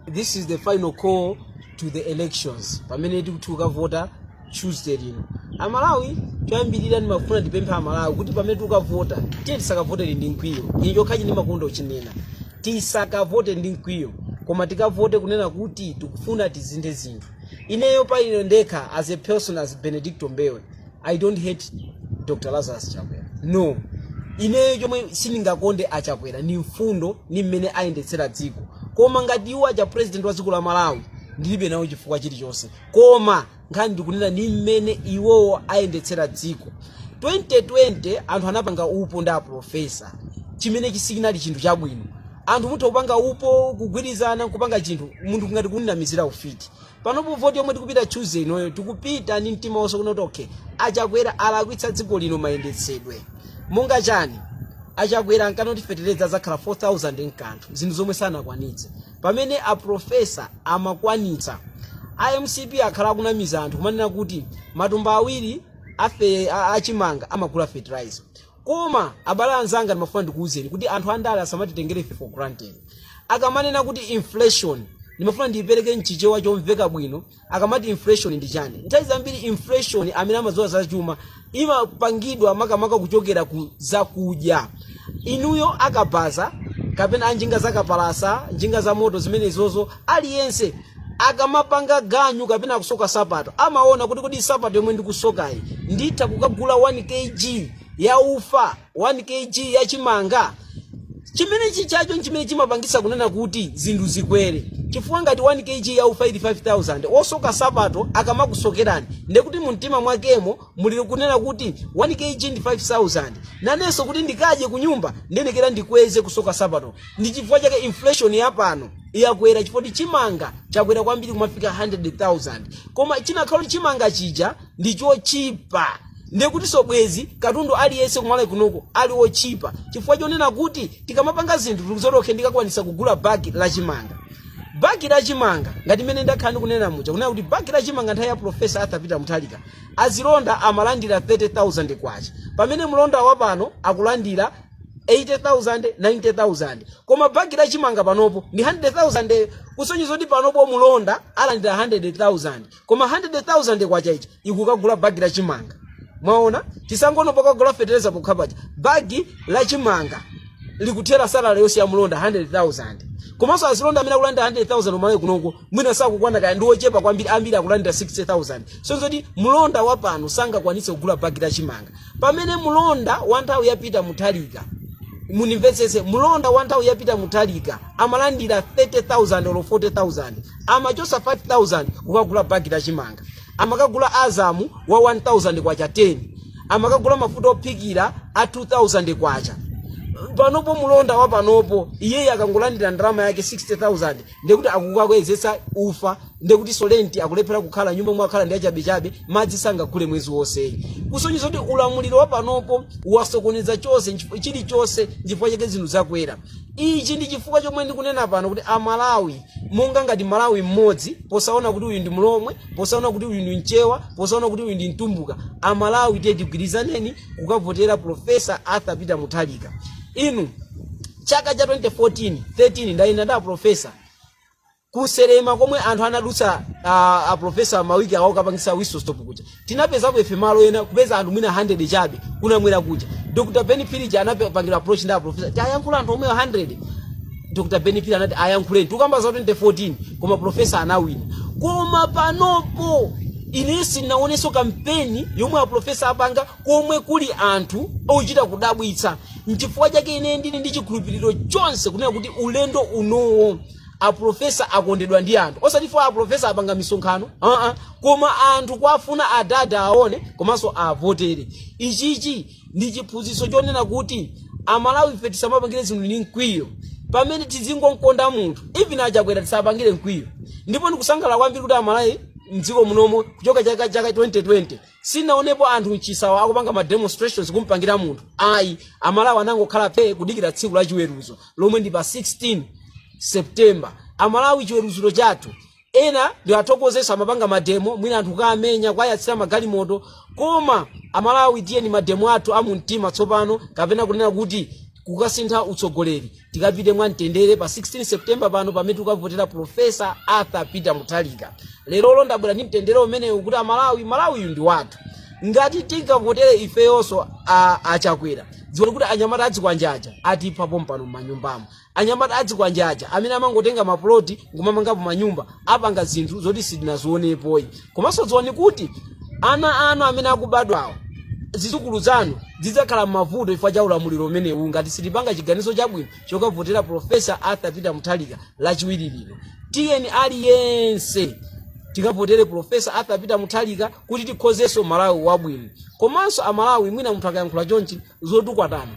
this is the final call to the elections. Pamene tikutuka vota Tuesday lino. Amalawi choyambirira ni mafuna dipempha Amalawi kuti pamene tukavota tiye tisakavote ndi mkwiyo. Injo kachi ni makondo uchinena. Tisakavote ndi mkwiyo. Koma tikavote kunena kuti tukufuna tizinde zinthu. Ineyo pa ino ndeka as a person as Benedicto Mbewe, I don't hate Dr. Lazarus Chakwera. No. Ineyo chomwe siningakonde achakwera ni mfundo ni mmene ayendetsera dziko. Koma ngati iwo acha president wa dziko la Malawi ndilibe nawo chifukwa chilichonse. Koma nkhani ndikunena ni mmene iwowo ayendetsera dziko. 2020 anthu anapanga upo nda professor. Chimene chisinali chinthu chabwino. Anthu mutha kupanga upo kugwirizana kupanga chinthu munthu ngati kunamizira ufiti. Panopo voti yomwe tikupita Tuesday inoyo tikupita ni mtima wonse kunoti okay achakwera alakwitsa dziko lino mayendetsedwe. Monga chani achakwera ankanoti fetereza zakhala 4000 nkanthu zinthu zomwe sanakwanitse. Pamene a professor amakwanitsa IMCP akhala kunamiza anthu kumanena kuti matumba awiri afe achimanga amagula fertilizer. Koma abale anzanga ndimafuna ndikuuzeni kuti anthu andale asamatitengere for granted. Akamanena kuti inflation ndimafuna ndipereke mchichewa chomveka bwino. Akamati inflation ndi chani? Nthawi zambiri inflation amene amazowa za chuma imapangidwa makamaka kuchokera ku zakudya. Inuyo akabaza kapena anjinga zakapalasa njinga za moto zimene zozo aliyense akamapanga ganyu kapena kusoka sapato amaona kuti kodi sapato yomwe ndikusokayi nditha kukagula 1 kg ya ufa 1 kg ya chimanga. Chimene chichacho chimene chimapangisa kunena kuti zinthu zikwere. Chifukwa ngati 1 kg ya ufa ili 5000 osoka sapato akamakusokerani ndekuti mumtima mwakemo muli kunena kuti 1 kg ndi 5000 nanenso kuti ndikaje kunyumba ndenekera ndikweze kusoka sapato. Ndi chifukwa chake inflation yapano iyakwera chifukwa chimanga chakwera kwambiri kumafika 100,000. Koma chinakhala chimanga chija ndicho chipa. Ndekuti sobwezi katundu aliyense kumala kunoko ali ochipa. Chifukwa chonena kuti tikamapanga zinthu tikuzoroke ndikakwanisa kugula bagi la chimanga. Bagi la chimanga ngati mene ndakhani kunena mucha kunena kuti bagi la chimanga nthawi ya Professor Arthur Peter Mutharika azilonda amalandira 30,000 kwacha. Pamene mlonda wapano akulandira 80,000 90,000. Koma bagi la chimanga panopo ndi 100,000. Kusonyeza kuti panopo mulonda alandira 100,000. Koma 100,000 kwacha ichi ikukagula bagi la chimanga. Mwaona tisangono pakagula fertilizer pokhapacha bagi la chimanga likuthera salary yonse ya mulonda 100,000. Komanso azilonda amene akulanda 100,000 umale kunoko mwina sakukwana kaya ndi ochepa kwambiri ambiri akulandira 60,000. So nzoti mulonda wapano sangakwanitse kugula bagi la chimanga. Pamene mulonda wa nthawi yapita Mutharika munimvetsese mulonda wa nthawi yapita Mutharika amalandira 30,000 or 40,000 amachosa 5,000 kukagula bagi la chimanga. Amakagula azamu wa 1,000 kwacha 10. Amakagula mafuta ophikira a 2,000 kwacha. Panopo mulonda wa panopo iye akangolandira ndalama yake 60,000 ndekuti akukakwezesa ufa ndekuti solenti akulephera kukhala nyumba mwakhala ndi achabechabe madzi sangagule mwezi wonse. Kusonyeza kuti ulamuliro wa panopo wasokoneza chose chili chose chifukwa chake zinthu zakwera. Ichi ndi chifukwa chomwe ndikunena pano kuti Amalawi monga ngati Malawi mmodzi posaona kuti uyu ndi Mlomwe, posaona kuti uyu ndi Mchewa, posaona kuti uyu ndi Mtumbuka, Amalawi tigwirizaneni kukavotera Professor Arthur Peter Mutharika. Inu chaka cha 2014-13 ndayina da professor kuserema komwe anthu anadutsa a professor mawiki awo kapangisa whistle stop kuja tinapeza ku efe malo ena kupeza anthu mwina 100 chabe kuna mwera kuja. Dr. Benipirija anapangira approach nda professor tayankhula anthu omwe 100. Dr. Benipirija anati ayankhule tukamba za 2014 koma professor anawina. Koma panopo inesi naoneso kampeni yomwe a professor apanga komwe kuli anthu ochita kudabwitsa. Nchifukwa chake ine ndili ndi chikhulupiriro chonse kunena kuti ulendo unowo a professor akondedwa ndi anthu. Osati a professor apanga misonkhano koma anthu kwafuna adada aone komanso avotere. Ichichi ndi chiphunzitso chonena kuti Amalawi ife tisamapangire zinthu ndi mkwiyo. Pamene tizingonkonda munthu even achakwera tisapangire mkwiyo. Ndipo ndikusangala kwambiri kuti Amalawi mdziko munomo kuchoka chaka 2020 sinaonepo anthu mchisawa akupanga ma demonstrations kumpangira munthu. Ayi Amalawi anangokhala pe kudikira tsiku la chiweruzo lomwe ndi pa 16 September. Amalawi chiweruzo chathu ena ndi athokozesa amapanga mademo mwina anthu kaamenya kwayatsira magalimoto. Koma Amalawi tiye ni mademo athu amumtima tsopano kapena kunena kuti kukasintha utsogoleri tikapite mwamtendere pa 16 September pano pamene tikavotera Professor Arthur Peter Mutharika. Lero ndabwera ndi mtendere umenewu kuti Malawi ndi wathu. Ngati tikavotere ifeyonso achakwera dziwani kuti anyamata adzikwanjaja atipha pompano m'manyumbamo. Anyamata adzikwanjaja amene amangotenga maploti ngumamanga manyumba apanga zinthu zoti sitinazionepoyi. Komanso dziwani kuti ana anu amene akubadwawo zizukulu zanu zidzakhala m'mavuto chifukwa cha ulamuliro umenewu ngati sitipanga chiganizo chabwino chokavotera Professor Arthur Peter Mutharika lachiwiri lino. Tiyeni aliyense tikavotere Professor Arthur Peter Mutharika kuti tikhozenso Malawi wabwino. Komanso Amalawi mwina munthu akayankhula chonchi zotukwatana.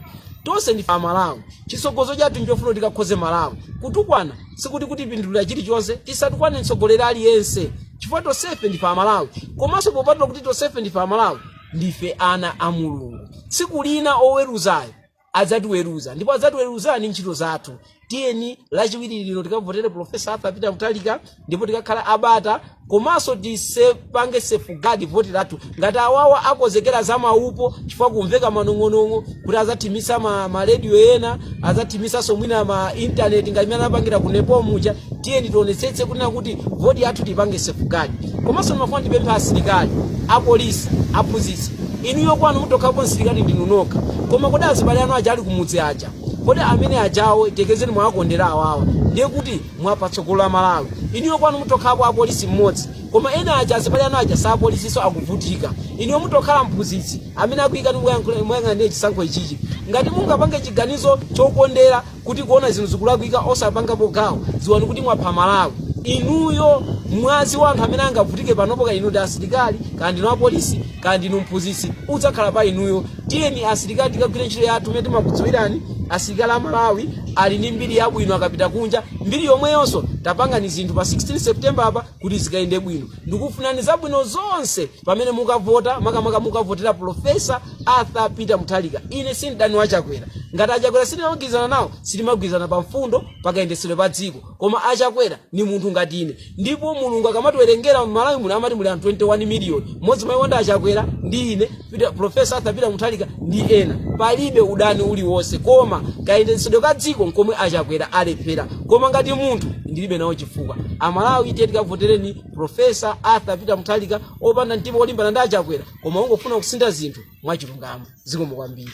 Tonse ndife Amalawi. Chisogozo chathu njofuna tikakhoze Malawi. Kutukwana sikuti kutipindulira chilichonse tisatukwane mtsogoleri aliyense. Chifukwa tonsefe ndife Amalawi. Komanso popatula kuti tonsefe ndife Amalawi ndife ana a Mulungu. Tsiku lina oweruzayo adzatiweruza ndipo adzatiweruza ndi ntchito zathu. Tiyeni lachiwiri lino tikavotere Professor Arthur Peter Mutharika ndipo tikakhala abata komanso tisepange safeguard voti lathu ngati awawa akozekera za maupo chifukwa kumveka manong'onong'o kuti azathimisa ma radio ena azathimisanso mwina ma internet ngati imene apangira kunepo muja. Tiyeni tionetsetse kuti voti yathu tipange safeguard. Komanso ndimafuna ndipempha asilikali, apolisi, aphunzitsi inuyo kwanu mutokhapo msilikali ndinunokha koma kodi azibale anu aja ali kumudzi aja kodi amene ajawo tekezeni mwakondera awawa ndiye kuti mwapatsogolo la Malawi. Inuyo kwanu mutokhapo apolisi mmodzi koma ena aja azibale anu aja sa apolisiso akuvutika. Inuyo mutokhala mphunzitsi amene akuyika mwayang'anire chisankho ichichi ngati mungapange chiganizo chokondera kuti kuona zinthu zikulakwika osapangapo gawo dziwani kuti mwapha Malawi. Inuyo mwazi wanthu amene angavutike panopo ka inu ndi asilikali kandi no apolisi kandi no mphunzitsi udzakhala pa inuyo. Tiyeni asilikali tikagwire ntchito yathu imene timakudziwirani. Asilikali a Malawi ali ndi mbiri yabwino akapita kunja. Mbiri yomweyonso tapanga ni zinthu pa 16 September apa kuti zikayende bwino. Ndikufunani zabwino zonse pamene mukavota makamaka mukavotera Professor Arthur Peter Mutharika. Ine sindani wachakwera. Ngati achakwera sitimagwirizana nawo sitimagwirizana pa mfundo pakayendetsedwe pa dziko koma achakwera ni munthu ngati ine. Ndipo Mulungu akamatiwerengera Malawi muno amati muli anthu 21 million. Mmodzi mwa iwo achakwera ndi ine Professor Arthur Peter Mutharika ndi ena. Palibe udani uliwonse koma kayendetsedwe ka dziko nkomwe achakwera alephera. Koma ngati munthu ndilibe nawo chifukwa. Amalawi tiye tikavotereni Professor Arthur Peter Mutharika opanda mtima olimbana ndi achakwera koma ungofuna kusintha zinthu mwachilungamo. Zikomo kwambiri.